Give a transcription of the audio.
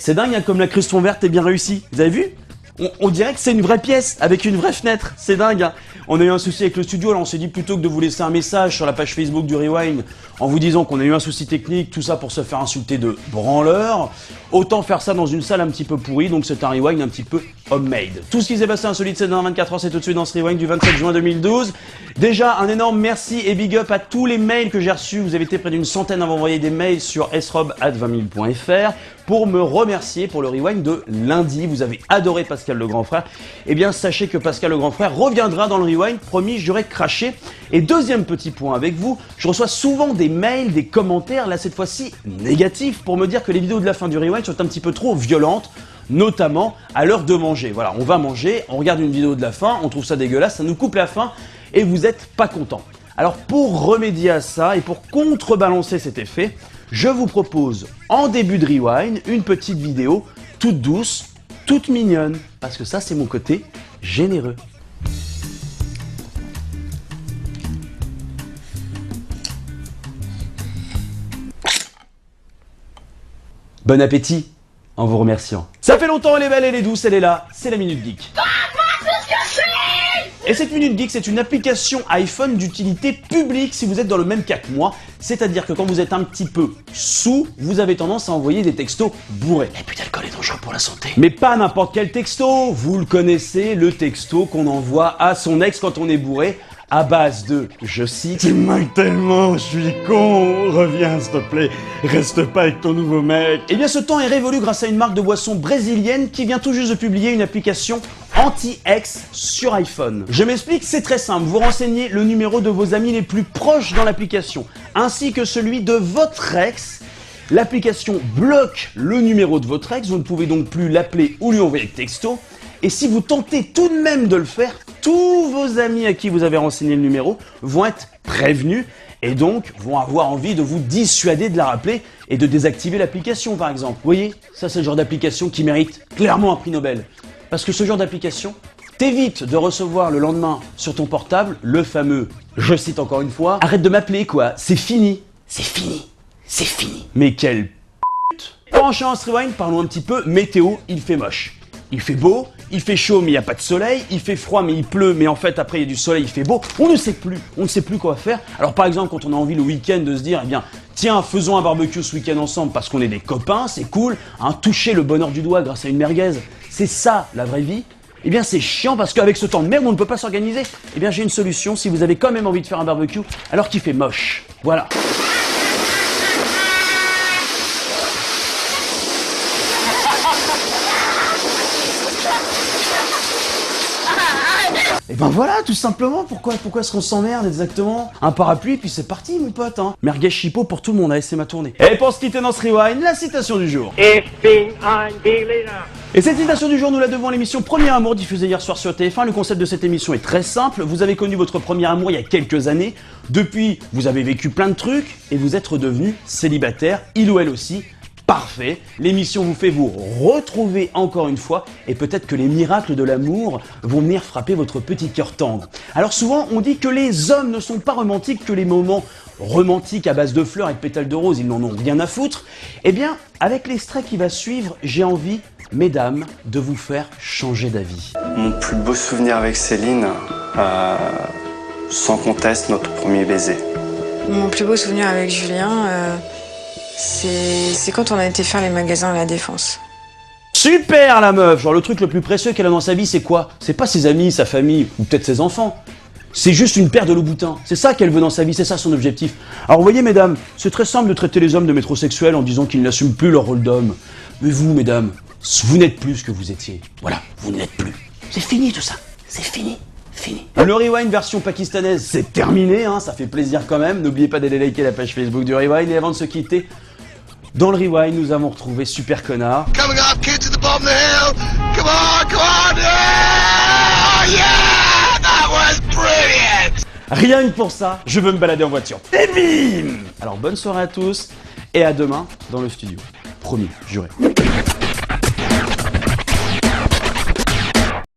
C'est dingue, hein, comme la creston verte est bien réussie. Vous avez vu? On dirait que c'est une vraie pièce, avec une vraie fenêtre. C'est dingue, hein. On a eu un souci avec le studio, alors on s'est dit plutôt que de vous laisser un message sur la page Facebook du Rewind en vous disant qu'on a eu un souci technique, tout ça pour se faire insulter de branleur, autant faire ça dans une salle un petit peu pourrie, donc c'est un Rewind un petit peu homemade. Tout ce qui s'est passé insolite ces dernières 24 heures, c'est tout de suite dans ce Rewind du 27 juin 2012. Déjà, un énorme merci et big up à tous les mails que j'ai reçus. Vous avez été près d'une centaine à m'envoyer des mails sur srob@20000.fr pour me remercier pour le Rewind de lundi. Vous avez adoré Pascal le Grand Frère. Eh bien, sachez que Pascal le Grand Frère reviendra dans le Rewind, promis, j'aurai craché. Et deuxième petit point avec vous, je reçois souvent des mails, des commentaires, là cette fois-ci négatifs, pour me dire que les vidéos de la fin du Rewind sont un petit peu trop violentes, notamment à l'heure de manger. Voilà, on va manger, on regarde une vidéo de la fin, on trouve ça dégueulasse, ça nous coupe la faim et vous n'êtes pas content. Alors pour remédier à ça et pour contrebalancer cet effet, je vous propose en début de Rewind une petite vidéo toute douce, toute mignonne, parce que ça c'est mon côté généreux. Bon appétit, en vous remerciant. Ça fait longtemps, elle est belle, elle est douce, elle est là, c'est la Minute Geek. Et cette Minute Geek, c'est une application iPhone d'utilité publique si vous êtes dans le même cas que moi. C'est-à-dire que quand vous êtes un petit peu sous, vous avez tendance à envoyer des textos bourrés. Et puis l'alcool est dangereux pour la santé. Mais pas n'importe quel texto. Vous le connaissez, le texto qu'on envoie à son ex quand on est bourré, à base de, je cite, « Tu me manques tellement, je suis con, reviens s'il te plaît, reste pas avec ton nouveau mec ». Eh bien ce temps est révolu grâce à une marque de boisson brésilienne qui vient tout juste de publier une application anti-ex sur iPhone. Je m'explique, c'est très simple, vous renseignez le numéro de vos amis les plus proches dans l'application, ainsi que celui de votre ex. L'application bloque le numéro de votre ex, vous ne pouvez donc plus l'appeler ou lui envoyer de texto. Et si vous tentez tout de même de le faire, tous vos amis à qui vous avez renseigné le numéro vont être prévenus et donc vont avoir envie de vous dissuader de la rappeler et de désactiver l'application par exemple. Vous voyez, ça c'est le genre d'application qui mérite clairement un prix Nobel. Parce que ce genre d'application t'évite de recevoir le lendemain sur ton portable le fameux, je cite encore une fois, « Arrête de m'appeler quoi, c'est fini, c'est fini, c'est fini ». Mais quelle pute. Pour enchaîner ce Rewind, parlons un petit peu météo, il fait moche. Il fait beau, il fait chaud mais il n'y a pas de soleil, il fait froid mais il pleut mais en fait après il y a du soleil, il fait beau. On ne sait plus quoi faire. Alors par exemple quand on a envie le week-end de se dire, eh bien tiens faisons un barbecue ce week-end ensemble parce qu'on est des copains, c'est cool, hein, toucher le bonheur du doigt grâce à une merguez, c'est ça la vraie vie. Eh bien c'est chiant parce qu'avec ce temps de merde on ne peut pas s'organiser. Eh bien j'ai une solution si vous avez quand même envie de faire un barbecue alors qu'il fait moche. Voilà. Et ben voilà, tout simplement, pourquoi est-ce qu'on s'emmerde exactement? Un parapluie, puis c'est parti, mon pote, hein. Merguez chipot pour tout le monde, allez, c'est ma tournée. Et pour se quitter dans ce Rewind, la citation du jour. Et cette citation du jour, nous la devons à l'émission Premier Amour, diffusée hier soir sur TF1. Le concept de cette émission est très simple. Vous avez connu votre premier amour il y a quelques années. Depuis, vous avez vécu plein de trucs et vous êtes redevenu célibataire, il ou elle aussi. Parfait, l'émission vous fait vous retrouver encore une fois et peut-être que les miracles de l'amour vont venir frapper votre petit cœur tendre. Alors souvent on dit que les hommes ne sont pas romantiques que les moments romantiques à base de fleurs et de pétales de rose, ils n'en ont rien à foutre. Eh bien avec l'extrait qui va suivre, j'ai envie, mesdames, de vous faire changer d'avis. Mon plus beau souvenir avec Céline, sans conteste, notre premier baiser. Mon plus beau souvenir avec Julien, c'est quand on a été faire les magasins à la Défense. Super la meuf! Genre le truc le plus précieux qu'elle a dans sa vie c'est quoi? C'est pas ses amis, sa famille, ou peut-être ses enfants. C'est juste une paire de loups-boutins. C'est ça qu'elle veut dans sa vie, c'est ça son objectif. Alors vous voyez mesdames, c'est très simple de traiter les hommes de métrosexuels en disant qu'ils n'assument plus leur rôle d'homme. Mais vous mesdames, vous n'êtes plus ce que vous étiez. Voilà, vous ne l'êtes plus. C'est fini tout ça, c'est fini. Fini. Le Rewind version pakistanaise, c'est terminé, hein, ça fait plaisir quand même. N'oubliez pas d'aller liker la page Facebook du Rewind. Et avant de se quitter, dans le Rewind, nous avons retrouvé Super Connard. Coming up, kids to the bottom of the hill. Come on, yeah, that was brilliant. Rien que pour ça, je veux me balader en voiture. Et bim! Alors bonne soirée à tous et à demain dans le studio. Promis, juré.